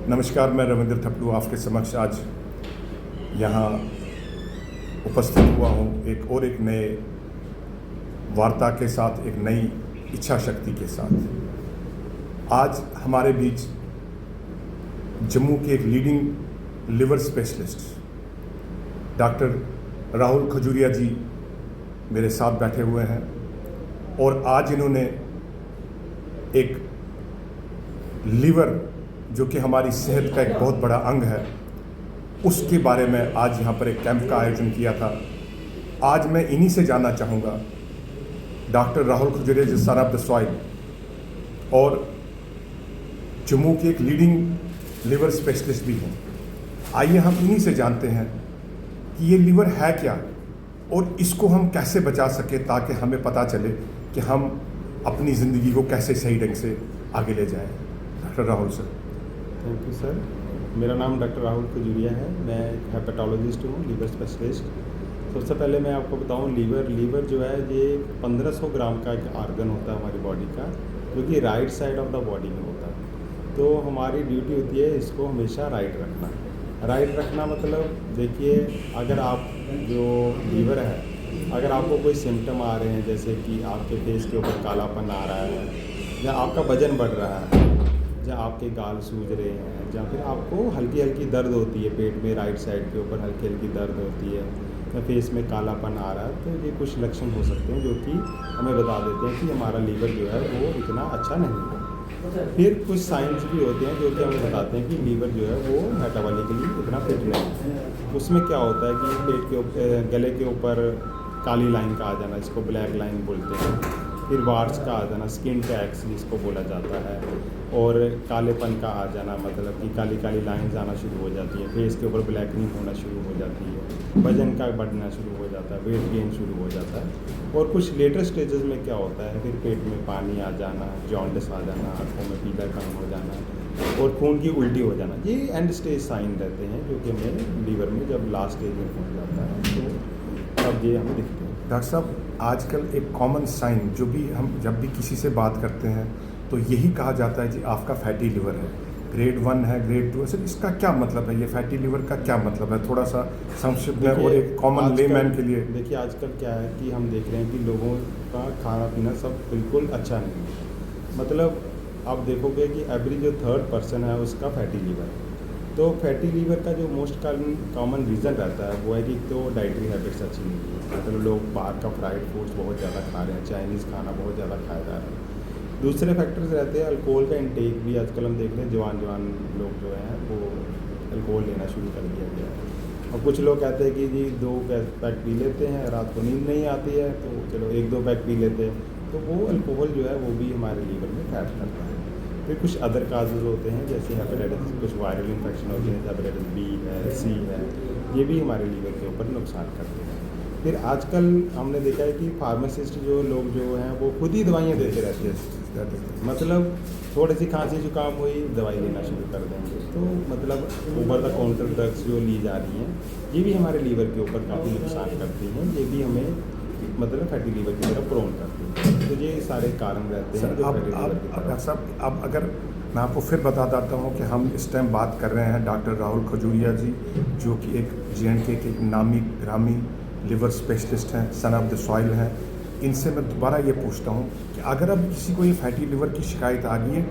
नमस्कार, मैं रविंद्र थपड़ू आपके समक्ष आज यहाँ उपस्थित हुआ हूँ एक नए वार्ता के साथ, एक नई इच्छा शक्ति के साथ। आज हमारे बीच जम्मू के एक leading liver specialist doctor Rahul Khajuria ji मेरे साथ बैठे हुए हैं और आज इन्होंने एक लीवर जो कि हमारी सेहत का एक बहुत बड़ा अंग है, उसके बारे में आज यहाँ पर एक कैंप का आयोजन किया था। आज मैं इन्हीं से जानना चाहूँगा, doctor Rahul Khajuria ji, son of the soil और जम्मू के एक लीडिंग लिवर स्पेशलिस्ट भी हैं। आइए हम इन्हीं से जानते हैं कि ये लिवर है क्या और इसको हम कैसे बचा सके, ताकि हमें पता चले कि हम अपनी ज़िंदगी को कैसे सही ढंग से आगे ले जाएं। Doctor Rahul sir. Thank you sir. मेरा नाम डॉक्टर राहुल खजूरिया है। मैं एक हेपेटोलॉजिस्ट हूँ, लीवर स्पेशलिस्ट। सबसे पहले मैं आपको बताऊँ, लीवर जो है ये 1500 ग्राम का एक आर्गन होता है हमारी बॉडी का, जो कि right side of the body में होता है। तो हमारी ड्यूटी होती है इसको हमेशा राइट रखना। राइट रखना मतलब देखिए, अगर आप जो लीवर है, अगर आपको कोई सिम्टम आ रहे हैं, जैसे कि आपके फेस के ऊपर कालापन आ रहा है, या आपका वजन बढ़ रहा है, या आपके गाल सूज रहे हैं, या फिर आपको हल्की हल्की दर्द होती है पेट में, राइट साइड के ऊपर हल्की हल्की दर्द होती है, या फेस में कालापन आ रहा है, तो ये कुछ लक्षण हो सकते हैं जो कि हमें बता देते हैं कि हमारा लीवर जो है वो इतना अच्छा नहीं है। फिर कुछ साइंस भी होते हैं जो कि हमें बताते हैं कि लीवर जो है वो मेटाबॉलिकली इतना फिट नहीं है। उसमें क्या होता है कि पेट के ऊपर, गले के ऊपर काली लाइन का आ जाना, इसको ब्लैक लाइन बोलते हैं। फिर वार्स का आ जाना, स्किन टैक्स जिसको बोला जाता है, और कालेपन का आ जाना, मतलब कि काली काली लाइन्स आना शुरू हो जाती है, फेस के ऊपर ब्लैकनिंग होना शुरू हो जाती है, वजन का बढ़ना शुरू हो जाता है, वेट गेन शुरू हो जाता है। और कुछ लेटर स्टेजेस में क्या होता है, फिर पेट में पानी आ जाना, जॉन्डिस आ जाना, आँखों में पीलापन हो जाना और खून की उल्टी हो जाना। ये एंड स्टेज साइन रहते हैं जो कि हमें लीवर में जब लास्ट स्टेज में पहुँच जाता है तो तब ये हमें दिखते हैं। डॉक्टर साहब, आजकल एक कॉमन साइन जो भी हम जब भी किसी से बात करते हैं तो यही कहा जाता है जी आपका फैटी लिवर है, ग्रेड 1 है, ग्रेड 2 है। सर, इसका क्या मतलब है? ये फैटी लिवर का क्या मतलब है? थोड़ा सा संक्षिप्त में और एक कॉमन लेमैन के लिए। देखिए, आजकल क्या है कि हम देख रहे हैं कि लोगों का खाना पीना सब बिल्कुल अच्छा नहीं है। मतलब आप देखोगे कि एवरी जो 3rd पर्सन है उसका फैटी लिवर है। तो फैटी लीवर का जो मोस्ट कॉमन रीज़न रहता है वो है कि तो डाइटरी हैबिट्स अच्छी नहीं है। मतलब लोग बाहर का फ्राइड फूड्स बहुत ज़्यादा खा रहे हैं, चाइनीज़ खाना बहुत ज़्यादा खाया जा रहा है। दूसरे फैक्टर्स रहते हैं, अल्कोहल का इंटेक भी आजकल हम देख रहे हैं, जवान लोग जो हैं वो अल्कोहल लेना शुरू कर दिया गया है। और कुछ लोग कहते हैं कि जी 2 पैक पी लेते हैं, रात को नींद नहीं आती है तो चलो 1-2 पैक पी लेते हैं, तो वो अल्कोहल जो है वो भी हमारे लीवर में फैट करता है। फिर कुछ अदर काजेज़ होते हैं, जैसे हेपेटाइटिस, कुछ वायरल इन्फेक्शन होते हैं, हेपेटाइटिस बी है, सी है, ये भी हमारे लीवर के ऊपर नुकसान करते हैं। फिर आजकल हमने देखा है कि फार्मासिस्ट जो लोग जो हैं वो खुद ही दवाइयाँ देते रहते हैं। मतलब थोड़ी सी खांसी जुकाम हुई, दवाई लेना शुरू कर देंगे। तो मतलब ओवर द काउंटर ड्रग्स जो ली जा रही हैं, ये भी हमारे लीवर के ऊपर काफ़ी नुकसान करती हैं। ये भी हमें मतलब फैटी लीवर की तरफ प्रोन करती है। तो ये सारे कारण रहते हैं जो फैटी लीवर की तरफ। सब अब अगर मैं आपको फिर बता देता हूँ कि हम इस टाइम बात कर रहे हैं डॉक्टर राहुल खजूरिया जी, जो कि एक JNK के एक नामी ग्रामी लिवर स्पेशलिस्ट हैं, सन ऑफ द सॉइल हैं। इनसे मैं दोबारा ये पूछता हूँ कि अगर अब किसी को ये फैटी लिवर की शिकायत आ गई है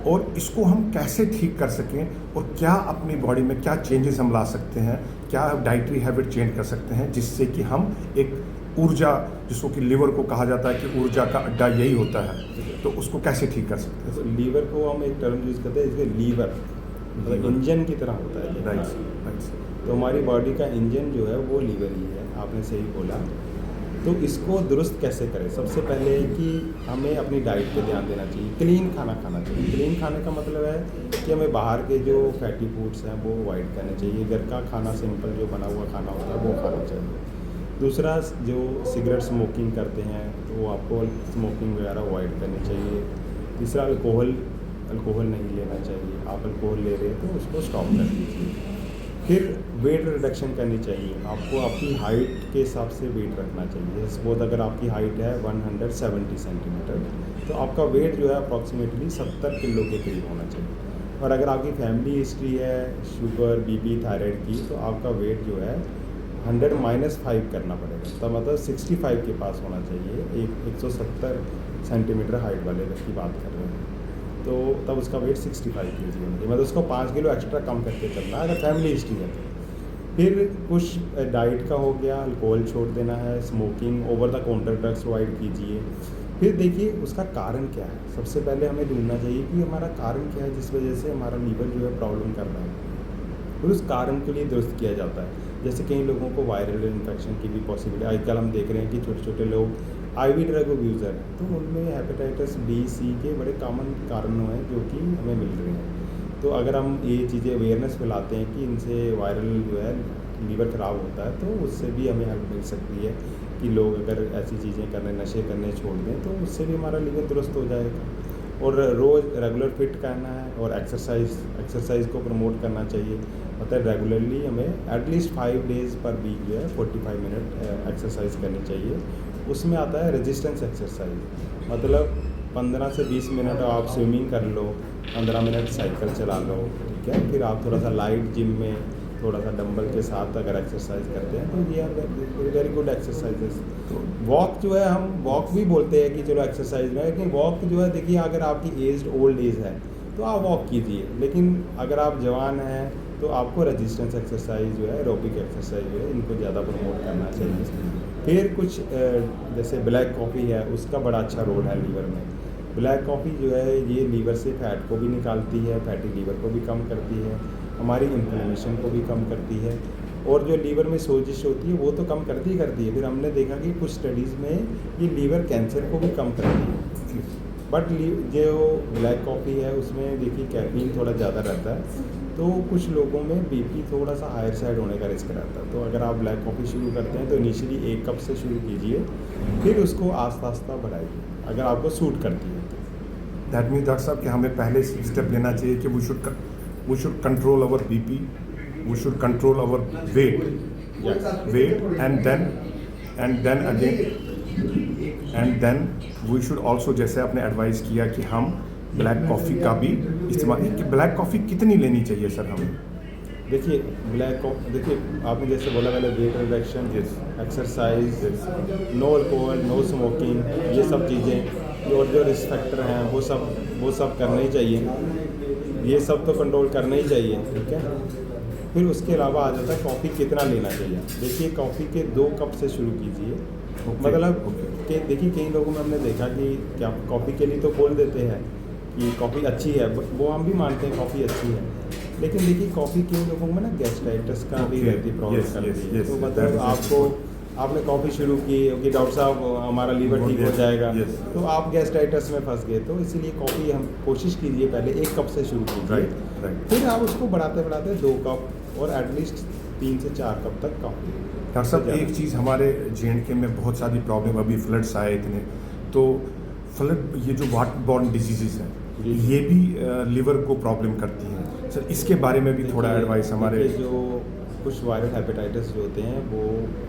और इसको हम कैसे ठीक कर सकें, और क्या अपनी बॉडी में क्या चेंजेस हम ला सकते हैं, क्या डाइटरी हैबिट चेंज कर सकते हैं जिससे कि हम एक ऊर्जा, जिसको कि लिवर को कहा जाता है कि ऊर्जा का अड्डा यही होता है, तो उसको कैसे ठीक कर सकते हैं? तो लीवर को हम एक टर्म यूज़ करते हैं, इसके लीवर मतलब इंजन की तरह होता है। राइट। तो हमारी बॉडी का इंजन जो है वो लीवर ही है, आपने सही बोला। तो इसको दुरुस्त कैसे करें? सबसे पहले कि हमें अपनी डाइट पे ध्यान देना चाहिए, क्लीन खाना खाना चाहिए। क्लीन खाने का मतलब है कि हमें बाहर के जो फैटी फूड्स हैं वो अवॉइड करने चाहिए। घर का खाना, सिंपल जो बना हुआ खाना होता है वो खाना चाहिए। दूसरा, जो सिगरेट स्मोकिंग करते हैं तो वो आपको स्मोकिंग वगैरह अवॉइड करनी चाहिए। तीसरा, अल्कोहल नहीं लेना चाहिए। आप अल्कोहल ले रहे हैं तो उसको स्टॉप कर दीजिए। फिर वेट रिडक्शन करनी चाहिए। आपको आपकी हाइट के हिसाब से वेट रखना चाहिए। सपोज अगर आपकी हाइट है 170 सेंटीमीटर, तो आपका वेट जो है अप्रॉक्सीमेटली 70 किलो के करीब होना चाहिए। और अगर आपकी फैमिली हिस्ट्री है शुगर, बीपी, थायराइड की, तो आपका वेट जो है 100-5 करना पड़ेगा, तब मतलब 65 के पास होना चाहिए। 170 सेंटीमीटर हाइट वाले की बात कर रहे हैं, तो तब उसका वेट 65 kg होना चाहिए, मतलब उसको 5 किलो एक्स्ट्रा कम करके चलना है अगर फैमिली हिस्ट्री है तो। फिर कुछ डाइट का हो गया, अल्कोहल छोड़ देना है, smoking, over the counter drugs avoid कीजिए। फिर देखिए उसका कारण क्या है, सबसे पहले हमें ढूंढना चाहिए कि हमारा कारण क्या है जिस वजह से हमारा लीवर जो है प्रॉब्लम कर रहा है, फिर उस कारण के लिए दुरुस्त किया जाता है। जैसे कई लोगों को वायरल इन्फेक्शन की भी पॉसिबिलिटी, आजकल हम देख रहे हैं कि छोटे छोटे लोग IV ड्रग अब्यूज़र हैं, तो उनमें हेपेटाइटिस B, C के बड़े कॉमन कारण हैं जो कि हमें मिल रहे हैं। तो अगर हम ये चीज़ें अवेयरनेस फैलाते हैं कि इनसे वायरल जो है लीवर ख़राब होता है, तो उससे भी हमें हेल्प मिल सकती है कि लोग अगर ऐसी चीज़ें करने, नशे करने छोड़ दें, तो उससे भी हमारा लीवर दुरुस्त हो जाएगा। और रोज़ रेगुलर फिट करना है और एक्सरसाइज को प्रमोट करना चाहिए। मतलब रेगुलरली हमें एटलीस्ट 5 डेज़ पर वीक जो है 45 मिनट एक्सरसाइज करनी चाहिए। उसमें आता है रेजिस्टेंस एक्सरसाइज, मतलब 15 से 20 मिनट आप स्विमिंग कर लो, 15 मिनट साइकिल चला लो, ठीक है। फिर आप थोड़ा सा लाइट जिम में थोड़ा सा डंबल के साथ अगर एक्सरसाइज करते हैं तो ये आर वेरी गुड एक्सरसाइजेस। तो वॉक जो है, हम वॉक भी बोलते हैं कि चलो एक्सरसाइज में, लेकिन वॉक जो है देखिए, अगर आपकी एज ओल्ड एज है तो आप वॉक कीजिए, लेकिन अगर आप जवान हैं तो आपको रेजिस्टेंस एक्सरसाइज जो है, एरोबिक एक्सरसाइज जो है, इनको ज़्यादा प्रमोट करना चाहिए। फिर कुछ जैसे ब्लैक कॉफ़ी है, उसका बड़ा अच्छा रोल है लीवर में। ब्लैक कॉफ़ी जो है ये लीवर से फैट को भी निकालती है, फैटी लीवर को भी कम करती है, हमारी इन्फ्लेमेशन को भी कम करती है, और जो लीवर में सोजिश होती है वो तो कम करती ही करती है। फिर हमने देखा कि कुछ स्टडीज़ में ये लीवर कैंसर को भी कम करती है। बट जो ब्लैक कॉफ़ी है उसमें देखिए कैफीन थोड़ा ज़्यादा रहता है, तो कुछ लोगों में बीपी थोड़ा सा हायर साइड होने का रिस्क रहता है। तो अगर आप ब्लैक कॉफ़ी शुरू करते हैं तो इनिशियली 1 कप से शुरू कीजिए, फिर उसको आस्ता आस्ता बढ़ाइए अगर आपको सूट करती है तो। दैट मीन्स डॉक्टर साहब कि हमें पहले स्टेप लेना चाहिए कि we should control our BP, we should control our weight and then we should also, जैसे आपने एडवाइस किया कि हम ब्लैक कॉफ़ी का भी इस्तेमाल, कि ब्लैक कॉफ़ी कितनी लेनी चाहिए सर हमें? देखिए ब्लैक कॉफ़ी, देखिए आपने जैसे बोला पहले weight reduction, exercise, no alcohol, no smoking, ये सब चीज़ें और जो रिस्क फैक्टर हैं वो सब करने ही चाहिए, ये सब तो कंट्रोल करना ही चाहिए, ठीक है। फिर उसके अलावा आ जाता है कॉफ़ी कितना लेना चाहिए। देखिए कॉफ़ी के 2 कप से शुरू कीजिए। मतलब कि देखिए कई लोगों में हमने देखा कि क्या कॉफ़ी के लिए तो बोल देते हैं कि कॉफ़ी अच्छी है, वो हम भी मानते हैं कॉफ़ी अच्छी है, लेकिन देखिए कॉफ़ी के लोगों में ना गैस्ट्राइटिस का भी रहती प्रॉब्लम करती है। तो मतलब आपने कॉफ़ी शुरू की कि डॉक्टर साहब हमारा लीवर ठीक हो जाएगा, तो आप गैस्ट्राइटिस में फंस गए। तो इसीलिए कॉफ़ी हम कोशिश कीजिए पहले 1 कप से शुरू कीजिए, फिर आप उसको बढ़ाते बढ़ाते 2 कप और एटलीस्ट 3 से 4 कप तक कॉफ़ी। डॉक्टर साहब एक चीज़, हमारे J&K में बहुत सारी प्रॉब्लम, अभी फ्लड्स आए इतने, तो फ्लड, ये जो वाटर बॉर्न डिजीज़ हैं ये भी लीवर को प्रॉब्लम करती हैं सर, इसके बारे में भी थोड़ा एडवाइस हमारे। जो कुछ वायरल हेपेटाइटिस जो होते हैं वो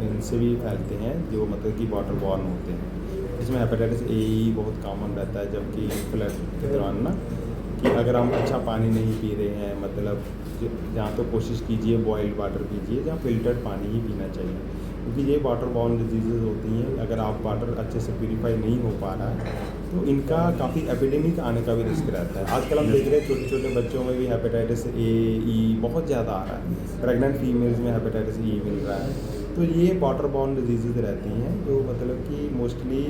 इनसे भी फैलते हैं, जो मतलब कि वाटर बॉर्न होते हैं, इसमें हेपेटाइटिस A बहुत कॉमन रहता है। जबकि फ्लड के दौरान ना, कि अगर हम अच्छा पानी नहीं पी रहे हैं, मतलब जहाँ तो कोशिश कीजिए बॉइल्ड वाटर पीजिए, जहाँ फिल्टर्ड पानी ही पीना चाहिए, क्योंकि ये वाटर बॉर्न डिजीज़ होती हैं। अगर आप वाटर अच्छे से प्यूरीफाई नहीं हो पा रहा है तो इनका काफ़ी एपिडेमिक आने का भी रिस्क रहता है। आजकल हम देख रहे हैं छोटे छोटे बच्चों में भी हेपेटाइटिस A, E बहुत ज़्यादा आ रहा है, प्रेग्नेंट फीमेल्स में हेपेटाइटिस E मिल रहा है। तो ये वाटर बॉर्न डिजीज़ रहती हैं जो मतलब कि मोस्टली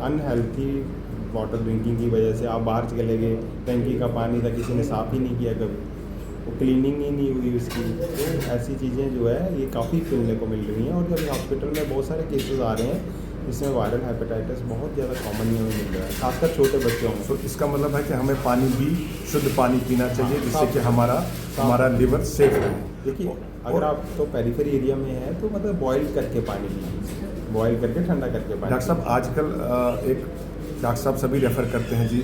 अनहेल्थी वाटर ड्रिंकिंग की वजह से, आप बाहर चले गए, टंकी का पानी था किसी ने साफ़ ही नहीं किया कभी, वो क्लीनिंग ही नहीं हुई उसकी, तो ऐसी चीज़ें जो है ये काफ़ी सुनने को मिल रही हैं। और जब हॉस्पिटल में बहुत सारे केसेस आ रहे हैं जिसमें वायरल हेपेटाइटिस बहुत ज़्यादा कॉमनली हमें मिल रहा है, खासकर छोटे बच्चों में। तो इसका मतलब है कि हमें पानी भी शुद्ध पानी पीना चाहिए, जिससे कि हमारा लिवर सेफ रहे। देखिए अगर आप तो पेरिफेरी एरिया में है तो मतलब बॉयल करके पानी पीजिए, बॉयल करके ठंडा करके पानी। डॉक्टर साहब आजकल एक डॉक्टर साहब सभी रेफ़र करते हैं जी,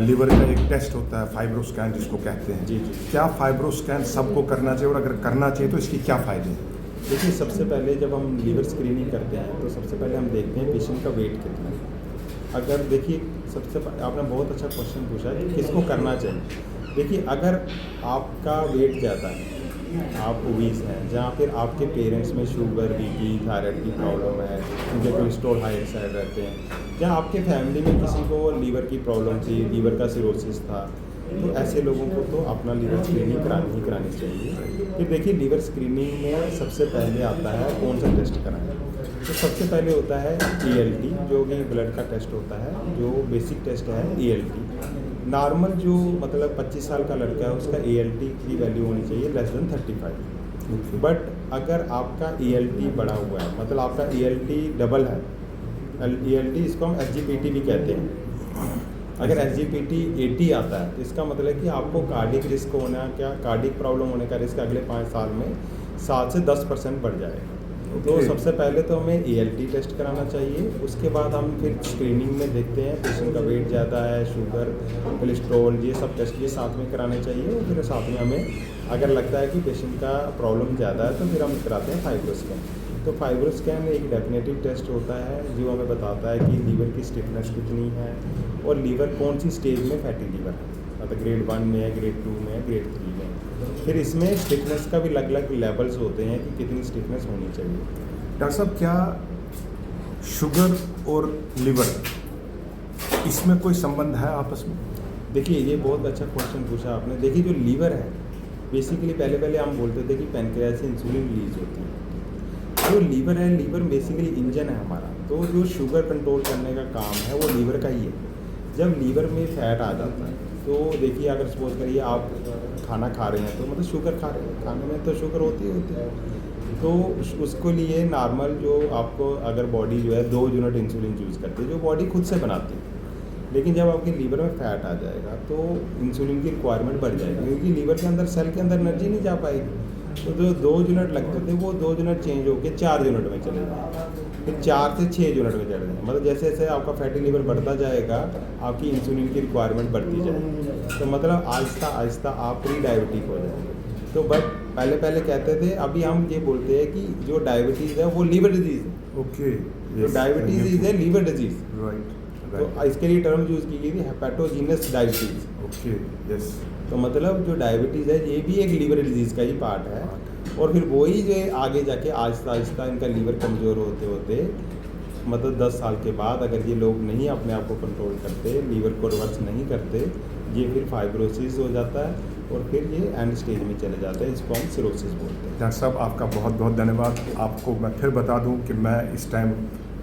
लीवर का एक टेस्ट होता है फाइब्रोस्कैन जिसको कहते हैं। जी। क्या फाइब्रोस्कैन सबको करना चाहिए, और अगर करना चाहिए तो इसके क्या फ़ायदे हैं? देखिए सबसे पहले जब हम लीवर स्क्रीनिंग करते हैं तो सबसे पहले हम देखते हैं पेशेंट का वेट कितना है। अगर देखिए आपने बहुत अच्छा क्वेश्चन पूछा है कि किसको करना चाहिए। देखिए, अगर आपका वेट ज़्यादा है, आप ओबीस हैं, जहाँ फिर आपके पेरेंट्स में शुगर, बीपी, थायराइड की प्रॉब्लम है, उनके कोलेस्ट्रॉल हाई साइड रहते हैं, जहाँ आपके फैमिली में किसी को लीवर की प्रॉब्लम थी, लीवर का सिरोसिस था, तो ऐसे लोगों को तो अपना लीवर स्क्रीनिंग करानी चाहिए। फिर देखिए, लीवर स्क्रीनिंग में सबसे पहले आता है कौन सा टेस्ट कराएं। तो सबसे पहले होता है ELT, जो कि ब्लड का टेस्ट होता है, जो बेसिक टेस्ट है ELT। नॉर्मल जो मतलब 25 साल का लड़का है, उसका ELT की वैल्यू होनी चाहिए लेस देन 35। बट अगर आपका ELT बढ़ा हुआ है, मतलब आपका ELT डबल है, ELT इसको हम SGPT भी कहते हैं। अगर SGPT 80 आता है तो इसका मतलब है कि आपको कार्डिक रिस्क होना, क्या कार्डिक प्रॉब्लम होने का रिस्क अगले 5 साल में 7 से 10% बढ़ जाएगा। तो सबसे पहले तो हमें ELT टेस्ट कराना चाहिए। उसके बाद हम फिर स्क्रीनिंग में देखते हैं पेशेंट का वेट ज़्यादा है, शुगर, कोलेस्ट्रॉल, ये सब टेस्ट ये साथ में कराने चाहिए। और फिर साथ में हमें अगर लगता है कि पेशेंट का प्रॉब्लम ज़्यादा है तो फिर हम कराते हैं फाइब्रो स्कैन। तो फाइब्रो स्कैन एक डेफिनेटिव टेस्ट होता है जो हमें बताता है कि लीवर की स्टिफनेस कितनी है और लीवर कौन सी स्टेज में फैटी लीवर है, मतलब ग्रेड 1 में है, ग्रेड 2 में है, ग्रेड 3 में है। फिर इसमें स्टिफनेस का भी अलग अलग लेवल्स होते हैं कि कितनी स्टिफनेस होनी चाहिए। डॉक्टर साहब, क्या शुगर और लिवर इसमें कोई संबंध है आपस में? देखिए, ये बहुत अच्छा क्वेश्चन पूछा आपने। देखिए, जो लीवर है बेसिकली पहले हम बोलते थे कि पैनक्रियाज से इंसुलिन रिलीज होती है। जो लीवर है, लीवर बेसिकली इंजन है हमारा। तो जो शुगर कंट्रोल करने का काम है वो लीवर का ही है। जब लीवर में फैट आ जाता है तो देखिए, अगर सपोज करिए आप खाना खा रहे हैं तो मतलब शुगर खा रहे हैं, खाने में तो शुगर होती है। तो उसको लिए नॉर्मल जो आपको अगर बॉडी जो है 2 यूनिट इंसुलिन यूज़ करती है, जो बॉडी खुद से बनाती है। लेकिन जब आपके लीवर में फैट आ जाएगा तो इंसुलिन की रिक्वायरमेंट बढ़ जाएगी, क्योंकि लीवर के अंदर सेल के अंदर एनर्जी नहीं जा पाएगी। तो जो 2 यूनिट लगते थे वो 2 यूनिट चेंज होकर 4 यूनिट में चले जाए, फिर 4 से 6 यूनिट में चढ़ जाए। मतलब जैसे जैसे आपका फैटी लीवर बढ़ता जाएगा आपकी इंसुलिन की रिक्वायरमेंट बढ़ती जाएगी। तो मतलब आहिस्ता आहिस्ता आप प्री डायबिटिक हो जाएंगे। तो बट पहले कहते थे, अभी हम ये बोलते हैं कि जो डायबिटीज़ है वो लीवर डिजीज़ है। ओके, तो डायबिटीज़ इज है लीवर डिजीज़। राइट। तो इसके लिए टर्म यूज़ की गई थी हेपेटोजीनस डायबिटीज़। Okay, yes. तो मतलब जो डायबिटीज़ है ये भी एक लीवर डिजीज़ का ही पार्ट है। और फिर वही जो है आगे जाके आहिस्ता आहिस्ता इनका लीवर कमज़ोर होते होते मतलब 10 साल के बाद अगर ये लोग नहीं अपने आप को कंट्रोल करते, लीवर को रिवर्स नहीं करते, ये फिर फाइब्रोसिस हो जाता है और फिर ये एंड स्टेज में चले जाते हैं। इसको हम सिरोसिस बोलते हैं। डॉक्टर साहब, आपका बहुत बहुत धन्यवाद। आपको मैं फिर बता दूं कि मैं इस टाइम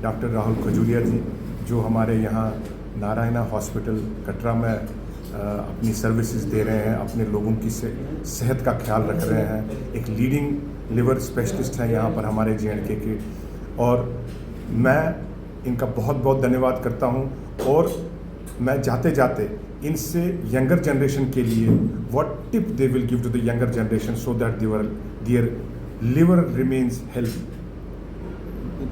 डॉक्टर राहुल खजूरिया जी, जो हमारे यहाँ नारायणा हॉस्पिटल कटरा में अपनी सर्विसेज दे रहे हैं, अपने लोगों की सेहत का ख्याल रख रहे हैं, एक लीडिंग लिवर स्पेशलिस्ट हैं यहाँ पर हमारे JNK के। और मैं इनका बहुत बहुत धन्यवाद करता हूँ। और मैं जाते जाते इनसे यंगर जनरेशन के लिए what tip they will give to the younger generation so that their liver remains healthy?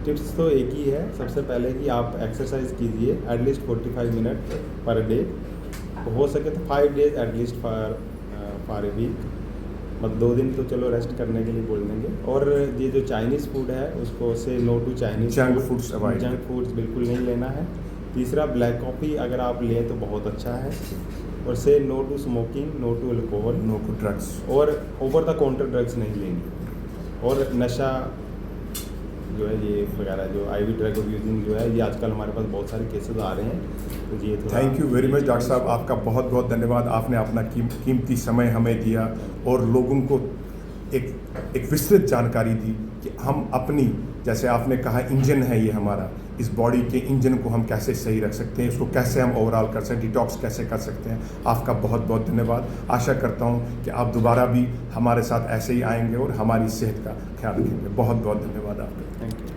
Tips तो एक ही है। सबसे पहले कि आप एक्सरसाइज कीजिए एटलीस्ट 45 मिनट पर डे, हो सके तो 5 days at least for a week. मतलब 2 दिन तो चलो रेस्ट करने के लिए बोल देंगे। और ये जो चाइनीज़ फूड है उसको say no to Chinese junk foods avoid, junk foods बिल्कुल नहीं लेना है। तीसरा, ब्लैक कॉफ़ी अगर आप लें तो बहुत अच्छा है। और say no to smoking, no to alcohol, no to drugs, और ओवर द काउंटर ड्रग्स नहीं लेंगे। और नशा जो है ये वगैरह जो IV ड्रग यूजिंग जो है ये आजकल हमारे पास बहुत सारे केसेस आ रहे हैं। तो ये thank you very much doctor साहब, आपका बहुत बहुत धन्यवाद। आपने अपना कीमती समय हमें दिया और लोगों को एक विस्तृत जानकारी दी कि हम अपनी, जैसे आपने कहा इंजन है ये हमारा, इस बॉडी के इंजन को हम कैसे सही रख सकते हैं, इसको कैसे हम ओवरऑल कर सकते हैं, डिटॉक्स कैसे कर सकते हैं। आपका बहुत बहुत धन्यवाद। आशा करता हूँ कि आप दोबारा भी हमारे साथ ऐसे ही आएंगे और हमारी सेहत का ख्याल रखेंगे। बहुत बहुत धन्यवाद आपका। Thank you.